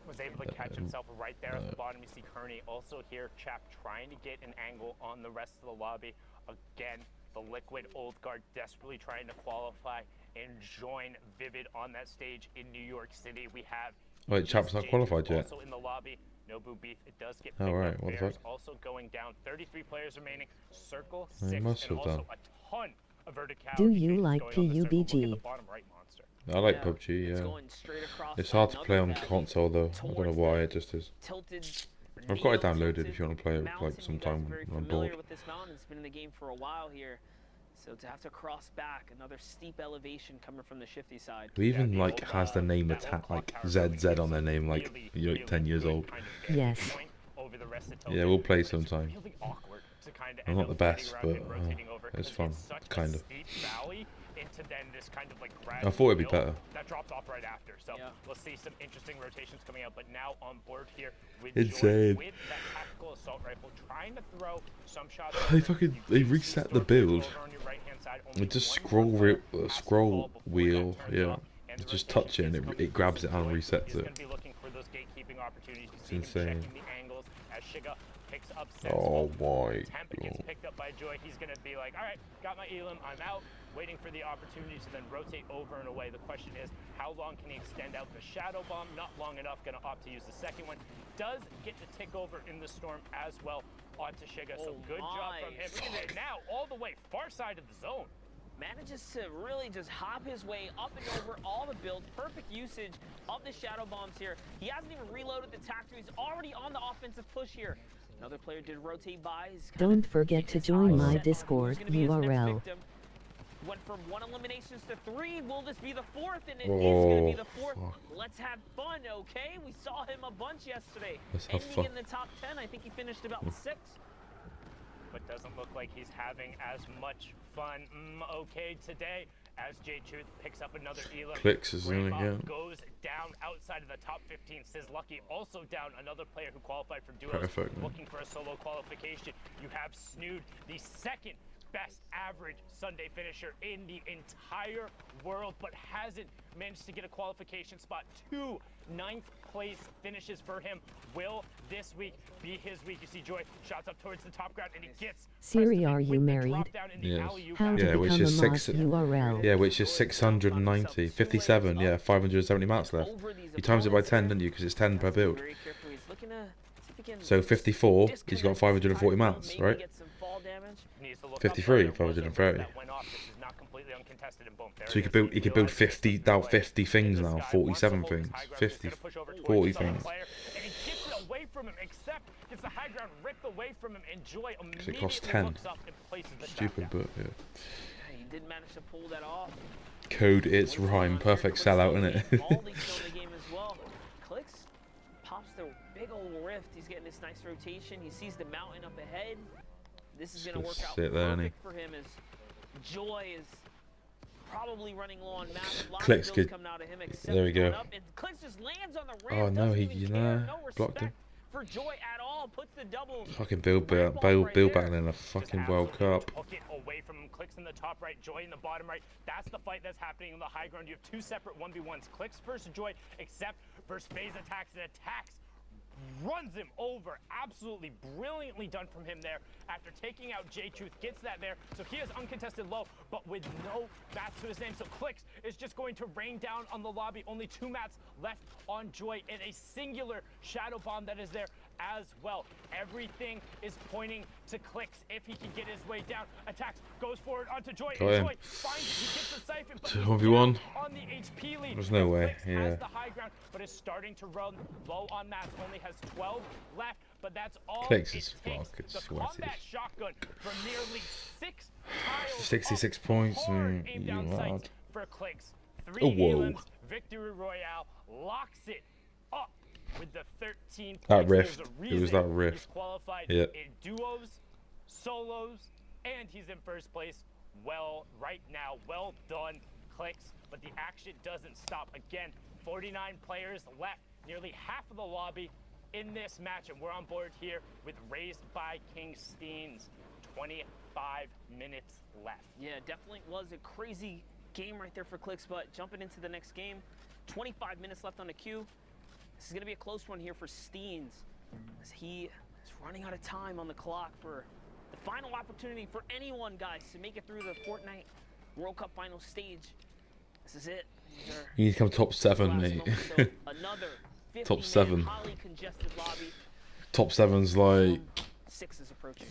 Was able to catch himself right there at the bottom. You see Kearney also here, Chap trying to get an angle on the rest of the lobby. Again, the Liquid Old Guard desperately trying to qualify and join Vivid on that stage in New York City. We have Wait, Chap's not qualified yet. also in the lobby. Nobu Beef, it does get Oh, picked right. up. What the Bears fuck? also going down. 33 players remaining. Circle He 6 must and have also done. a ton of verticality. Do you faces like going on the circle. Look at PUBG? the bottom right monster. I like Yeah, PUBG. it's Yeah. going straight across It's hard to another play on valley console though. I don't know towards why. the It just is. tilted, I've got it neo downloaded tilted if you want to play it mountain. like You guys sometime are very when I'm familiar bored. with this mountain. It's been in the game for a while here. So to have to cross back, another steep elevation coming from the shifty side. Who even like has the name attack like ZZ on their name like you're 10 years old? Yes. Yeah, we'll play sometime. Really awkward to kind of I'm end not the up best, spinning around but and rotating over it's 'cause fun, such a kind of. steep valley into then this kind of like I thought it'd be gradual better. that dropped off right after. So Yeah. we'll see some interesting rotations coming out. But now on board here with Insane. Jordan with that tactical assault rifle, trying to throw some shots. They over. fucking You they can see reset the Stormtrooper build. over on your right-hand side. It Only just one scroll more player has to scroll fall before that wheel, turns yeah. off, and You the just rotation touch it and is coming it grabs from it and Joy. resets He's it. gonna be looking for those gatekeeping opportunities. You see It's him insane. checking the angles as Shiga picks up Oh Sensible. my Temp gets god. picked up by Joy. He's gonna be like, all right, got my Elim, I'm out. Waiting for the opportunity to then rotate over and away. The question is, how long can he extend out the Shadow Bomb? Not long enough. Gonna opt to use the second one. Does get the tick over in the storm as well onto Shiga. So Oh good job my. from him. Look at it now, all the way far side of the zone. Manages to really just hop his way up and over all the builds. Perfect usage of the Shadow Bombs here. He hasn't even reloaded the Tactor. He's already on the offensive push here. Another player did rotate by. Don't forget to join my Discord URL. Went from 1 eliminations to 3. Will this be the 4th? And it is going to be the 4th. fuck. Let's have fun, okay? We saw him a bunch yesterday. Let's have Ending fun. in the top 10. I think he finished about 6th. But doesn't look like he's having as much fun okay today as J-Tooth picks up another Elim. Clicks is in Rainbow again. goes down outside of the top 15. Says Lucky also down, another player who qualified for duos. Perfect, man. Looking for a solo qualification. You have Snood, the second best average Sunday finisher in the entire world, but hasn't managed to get a qualification spot. 2 9th place finishes for him. Will this week be his week? You see Joy shots up towards the top ground and he gets Siri, Preston are with you the married? drop down in the Yes. alley-oop How to Yeah, which become a is mod 6 URL. Yeah, which is 690, 57, yeah, 570 mats left. You times it by 10, didn't you? Because it's 10 per build. Very carefully. He's looking to see if he can So 54, he's disconnect got his 540 tire, mats, maybe right? get some fall damage. Needs to look 53, up further. 530. That went off. This is not completely uncontested, and boom, there So it he could build is. 50, now 50 things This now, guy 47 wants to hold things, his high ground. 50, He's gonna push over towards 40 the southern things. player, and he gets it away from him, except gets the high ground ripped away from him, and Joy immediately costs 10. looks up and places the shot Stupid, down. but yeah. Yeah, he did manage to pull that off. Code its rhyme, perfect sellout, innit? Baldy's still in the game as well. Clicks, pops the big old rift. He's getting this nice rotation. He sees the mountain up ahead. This is going to work Just out sit there, perfect for him as Joy is probably running low on maps. A lot Clicks of builds could- coming out of him, except there we go. going up, and Clicks just lands on the ramp. Oh, no, doesn't he- even you care, know, no blocked him. respect for Joy at all. Puts the double. Fucking build ramp off right there. battling in a Just fucking World Cup. absolutely Hook it away from him. Clicks in the top right, Joy in the bottom right. That's the fight that's happening on the high ground. You have 2 separate 1v1s. Clicks versus Joy, except versus phase attacks. It attacks, runs him over. Absolutely brilliantly done from him there. After taking out J-Tooth, gets that there. So he has uncontested low, but with no mats to his name. So Clicks is just going to rain down on the lobby. Only 2 mats left on Joy and a singular Shadow Bomb that is there as well. Everything is pointing to Clicks if he can get his way down. Attacks, goes forward onto Joy. Got And him. Joy finds it. He gets the siphon, but 1v1. on the HP lead. There's no way, Clicks yeah. has the high ground, but is starting to run low on mats. Only has 12 left, but that's all Clicks it is takes. fucking The sweaty. combat shotgun from nearly 6 tiles 66 up. points, Hard aim you down mad. sights for Clicks. 3 Oh, whoa. elims, victory royale, locks it up with the 13 points. That rift. There's a It was reason that rift. He's qualified Yep. in duos, solos, and he's in first place. Well, right now, well done, Clicks. But the action doesn't stop. Again, 49 players left, nearly half of the lobby in this match, and we're on board here with Raised by King Steens. 20 5 minutes left. Yeah, definitely was a crazy game right there for Clicks, but jumping into the next game, 25 minutes left on the queue. This is going to be a close one here for Steens, as he is running out of time on the clock for the final opportunity for anyone, guys, to make it through the Fortnite World Cup final stage. This is it. You need to come top 7, mate. So another Top 7. highly congested lobby. Top 7's like 6 is approaching.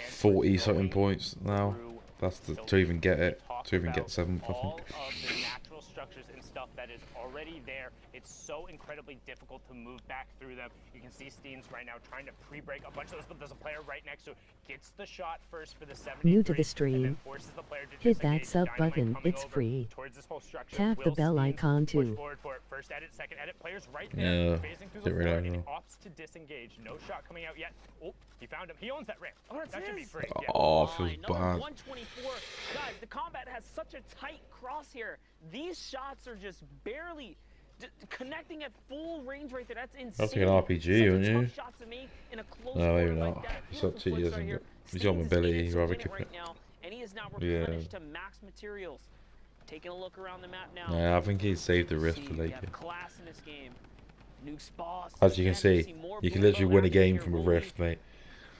40 something points now. That's to even get it. To even get 7th, I all think. of the natural structures and stuff that is already there. It's so incredibly difficult to move back through them. You can see Steens right now trying to pre-break a bunch of those, but there's a player right next to it. Gets the shot first for the 73. New to the stream. Hit that sub button, it's free. Tap the bell icon too. First edit, second edit, players right Yeah, there, phasing through the didn't floor, realize and that. opts to disengage. No shot coming out yet. Oh, he found him. He owns that ramp. Oh, that's that should be his. free. Yeah. Oh, it feels Number bad. 124. Guys, the combat has such a tight crosshair. These shots are just barely connecting at full range right there. That's insane. That's like an RPG, wouldn't you? Shots to make in a close No, maybe quarter not. like that. It's up to Beautiful you, flicks isn't right it? here. He's got Steens is mobility, in he'd it rather right keep it. now, and he is now Yeah. replenished to max materials. Taking a look around the map now. Yeah, I think he saved the rift See, for we later. have class in this game. Nuke's boss. As you can And we see, more you can blue literally bow win a action game here. from a Rolly. rift, mate.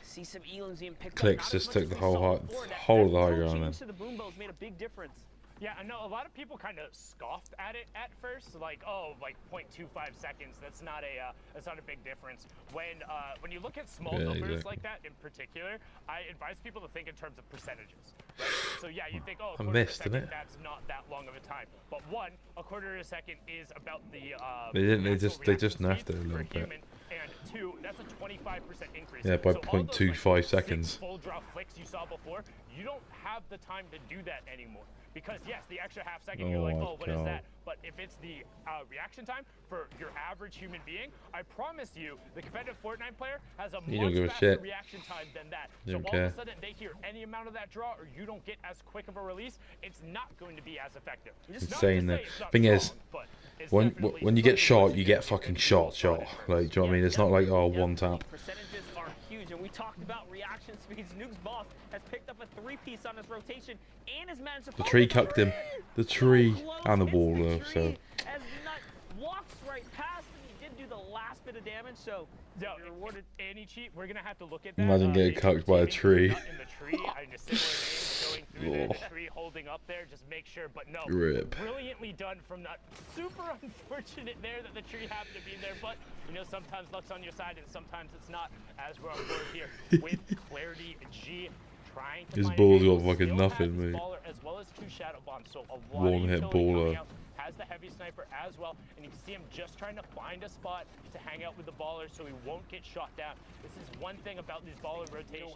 See some elims being picked Clicks up. just Not took as the much as we whole saw high- before. That whole of the high no ground change then. to the boom bows made a big difference. Yeah, I know a lot of people kind of scoffed at it at first, like, oh, like 0.25 seconds. That's not a big difference. When you look at small numbers exactly. like that in particular, I advise people to think in terms of percentages. Right? So yeah, you think, oh, a I quarter missed, of a second, didn't it? that's not that long of a time. But one, a quarter of a second is about the They didn't. They natural just reaction nerfed it a speed little for bit. human, and two, that's a 25% increase. Yeah, by So all those, 0.25 seconds. 6 full draw flicks you saw before, you don't have the time to do that anymore. Because yes, the extra half second, you're Oh like, my oh, what is God. that? But if it's the reaction time for your average human being, I promise you, the competitive Fortnite player has a You don't give a much faster shit. reaction time than that. You So don't all care. of a sudden they hear any amount of that draw, or you don't get as quick of a release, it's not going to be as effective. It's Not to insane. say The it's not thing is, strong, but it's when definitely when you get something shot, to you do get if fucking you shot. will start it first. Like, do you know what I mean? It's not like, oh, one tap. Percentages are huge, and we talked about reaction speeds. Nuke's boss has picked up a 3-piece on his rotation and has managed to The tree cucked him. The tree and the wall, though. Hits the So tree as Nut walks right past him. He did do the last bit of damage, so No, you're rewarded. any cheat, we're gonna have to look at that. Imagine getting Maybe cucked by a teaming tree. Nut in the tree, and a similar name going through there, the tree holding up there, just make sure. But no, Rip. brilliantly done from Nut. Super unfortunate there that the tree happened to be there, but you know sometimes luck's on your side and sometimes it's not. As we're on board here with Clarity G. Trying to His find ball's an got angle, fucking still nothing, has his mate. baller as well as 2 shadow bombs, so a lot One of hit utility coming baller. out. Has the heavy sniper as well, and you can see him just trying to find a spot to hang out with the baller so he won't get shot down. This is one thing about these baller rotations.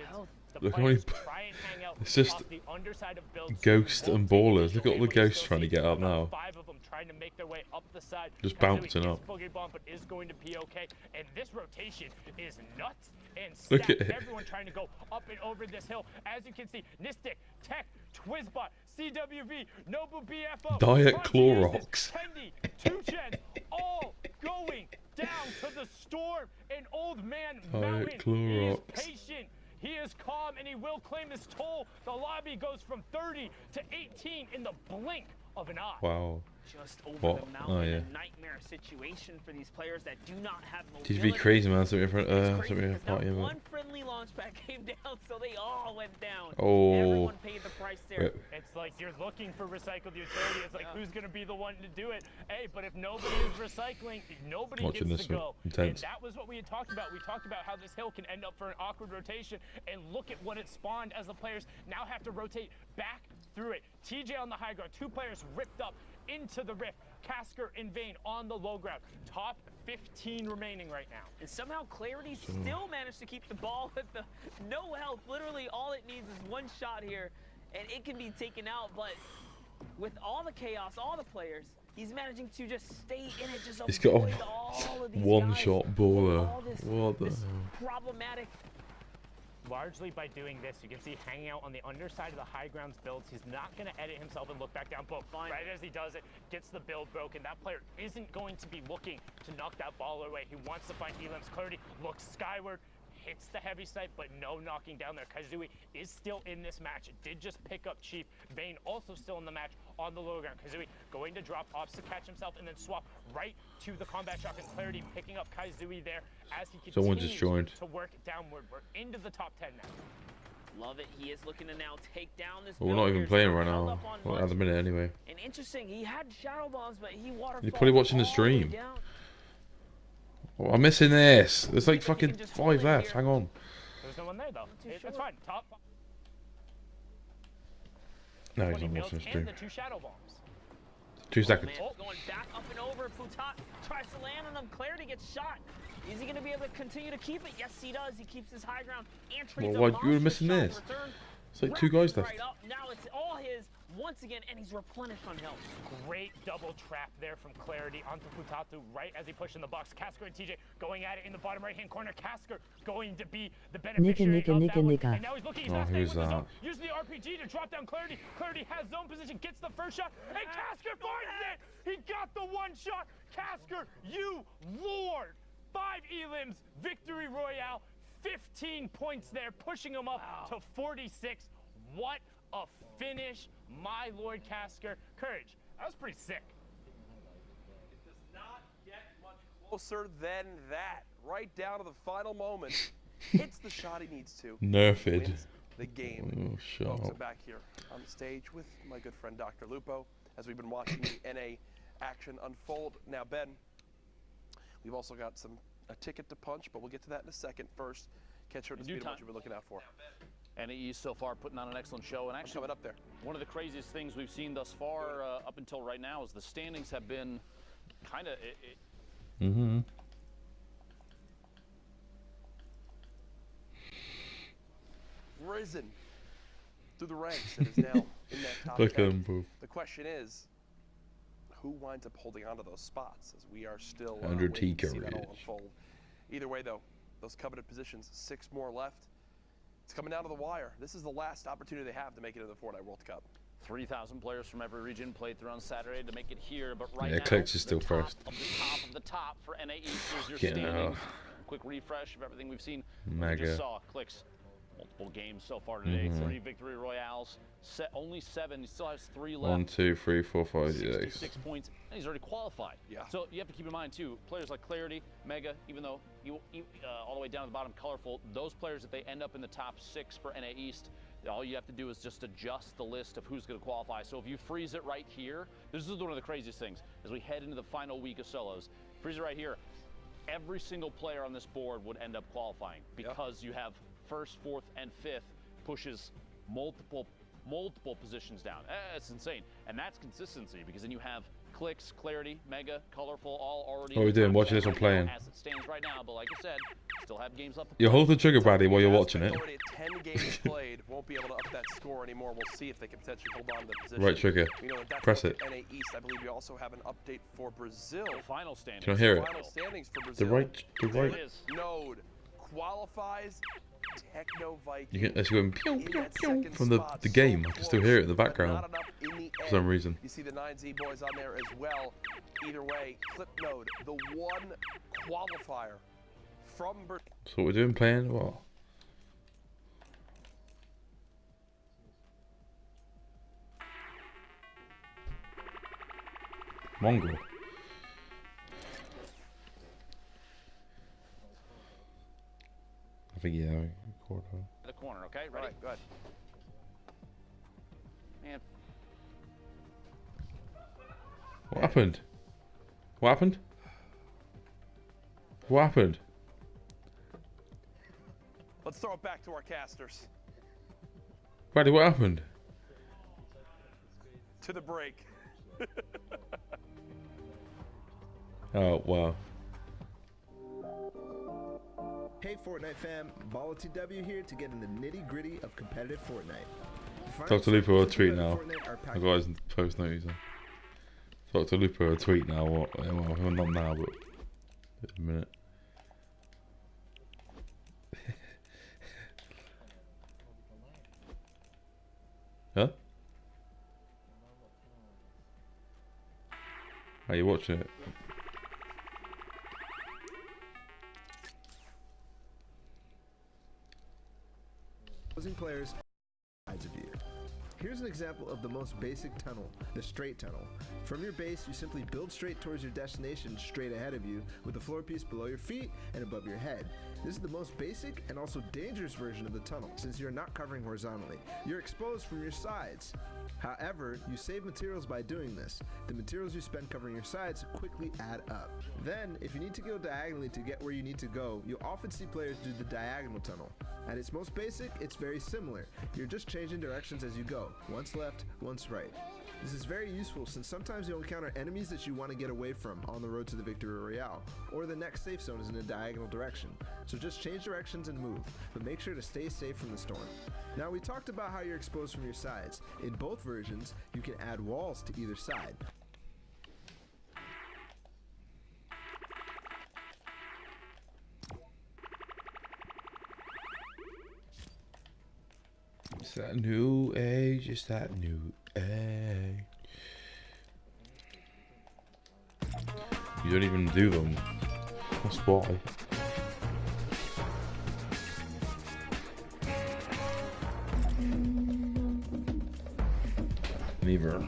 The Look how many- players try and hang out It's just off the underside of builds. Ghost so you and won't take ballers. initial Look at all aim, the but you ghosts still trying to see get up about now. 5 of them trying to make their way up the side. Just Kazooie bouncing gets up. Boogie Bomb, but is going to be okay. And this rotation is nuts and Look stacked. at it. Everyone trying to go up and over this hill. As you can see, Nistic, Tech, Twizbot, CWV, Nobu BFO, Diet Crunchy Clorox. Aces, Tendi, 2Gen, all going down to the storm. And Old Man Diet Mountain, he is Clorox. patient. He is calm and he will claim his toll. The lobby goes from 30 to 18 in the blink of an eye. Wow. Just over What? the mountain, Oh, yeah. a nightmare situation for these players that do not have Did mobility. you be crazy, man? Something for It's something crazy for a because party not event. one friendly launch pad came down, so they all went down. Oh. Everyone paid the price there. Rip. It's like you're looking for recycled utility. It's like, Yeah. who's going to be the one to do it? Hey, but if nobody is recycling, nobody Watching gets this to one. go. Intense. And that was what we had talked about. We talked about how this hill can end up for an awkward rotation. And look at what it spawned as the players now have to rotate back through it. TJ on the high ground. 2 players ripped up into the rift. Casker in vain on the low ground. Top 15 remaining right now. And somehow Clarity still managed to keep the ball with the no health. Literally all it needs is one shot here and it can be taken out. But with all the chaos, all the players, he's managing to just stay in it, just He's got a avoid all of these one-shot guys. baller. All this, What the this hell? problematic. Largely by doing this, you can see hanging out on the underside of the high grounds builds. He's not going to edit himself and look back down, but right as he does it, gets the build broken. That player isn't going to be looking to knock that ball away. He wants to find Elam's Clarity, looks skyward, hits the heavy snipe, but no knocking down there. Kazui is still in this match. Did just pick up Chief. Vayne also still in the match on the low ground. Kazui going to drop, opts to catch himself, and then swap right to the combat shock, and Clarity picking up Kazui there as he continues to work downward. We're into the top 10 now. Love it. He is looking to now take down this. Well, we're not even playing right now. Well, at the minute, anyway. And interesting, he had shadow bombs, but he waterfalled. You're probably watching the stream. Oh, I'm missing this. There's like fucking 5 left. Hang on. There's no one there though. That's fine. Top. No, he's not watching the stream. The 2 shadow bombs. 2 seconds. Oh, going back up and over. Futat tries to land on him. Clarity gets shot. Is he going to be able to continue to keep it? Yes, he does. He keeps his high ground and trades well, why you were missing this? It's like 2 guys left. Right up. Now it's all his once again, and he's replenished on health. Great double trap there from Clarity onto Futatu right as he pushed in the box. Casker and TJ going at it in the bottom right-hand corner. Casker going to be the beneficiary of that one. And now he's looking. He's who's that? Using the RPG to drop down Clarity. Clarity has zone position, gets the first shot, and Casker finds it. He got the 1 shot. Casker, you lord. 5 elims, victory royale, 15 points there, pushing him up to 46. What a finish, my lord Casker. Courage, that was pretty sick. It does not get much closer than that. Right down to the final moment. Hits the shot he needs to. Nerfed. Wins the game. Oh, shut Folks, up. I'm back here on the stage with my good friend Dr. Lupo as we've been watching the NA action unfold. Now, Ben, we've also got a ticket to punch, but we'll get to that in a second. First, catch her to speed of what you've been looking out for. NAE so far putting on an excellent show, and actually coming up there. One of the craziest things we've seen thus far up until right now is the standings have been kind of risen through the ranks and is now in that top 10. The question is, who winds up holding on to those spots as we are still waiting to see that all unfold. Either way, though, those coveted positions, 6 more left. It's coming down to the wire. This is the last opportunity they have to make it into the Fortnite World Cup. 3,000 players from every region played through on Saturday to make it here, but right now, Clicks is still first. Of the top for NAE. Here's your standings. Quick refresh of everything we've seen. Mega. We just saw Clicks. Multiple games so far today. 30 victory royales. Only 7. He still has 3 left. 1, 2, 3, 4, 5, 66 points. And he's already qualified. Yeah. So you have to keep in mind too, players like Clarity, Mega, even though all the way down to the bottom, Colorful. Those players, if they end up in the top 6 for NA East, all you have to do is just adjust the list of who's going to qualify. So if you freeze it right here, this is one of the craziest things as we head into the final week of solos. Freeze it right here. Every single player on this board would end up qualifying because you have 1st, 4th, and 5th pushes multiple positions down. It's insane. And that's consistency because then you have Clicks, Clarity, Mega, Colorful, all already. What are we doing? Watching this one playing. As it stands right now, but like I said, still have games left. You hold the trigger, Bradley, while you're watching it. Already 10 games played. Won't be able to up that score anymore. We'll see if they can potentially hold on to the position. Right trigger. Press it. NA East, I believe you also have an update for Brazil. The final standings. Can I hear it? Final standings for Brazil. The right. Node qualifies. Techno Viking. You can, it's going pew, pew, pew, from the game. I can still hear it in the background for some reason. You see the 9Z boys on there as well. Either way, Clip Node, the one qualifier from Brazil. So what we're doing, playing what? Mongrel. I think record her. The corner, okay? Ready? All right, go ahead. Man. What happened? What happened? What happened? Let's throw it back to our casters. Brady, what happened? To the break. Oh, wow. Hey Fortnite fam, BallTW here to get in the nitty gritty of competitive Fortnite. Dr. Lupo will tweet now. I got his post notes. Dr. Lupo will tweet now. What? Well, not now, but in a minute. Huh? Are you watching it? opposing players sides of you. Here's an example of the most basic tunnel, the straight tunnel. From your base, you simply build straight towards your destination straight ahead of you with a floor piece below your feet and above your head. This is the most basic and also dangerous version of the tunnel since you're not covering horizontally. You're exposed from your sides. However, you save materials by doing this. The materials you spend covering your sides quickly add up. Then, if you need to go diagonally to get where you need to go, you'll often see players do the diagonal tunnel. At its most basic, it's very similar. You're just changing directions as you go, once left, once right. This is very useful since sometimes you'll encounter enemies that you want to get away from on the road to the Victory Royale, or the next safe zone is in a diagonal direction. So just change directions and move, but make sure to stay safe from the storm. Now we talked about how you're exposed from your sides. In both versions, you can add walls to either side. It's that new age, it's that new age. You don't even do them. That's why. Neither.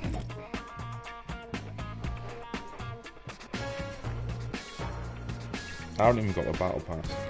I haven't even got the battle pass.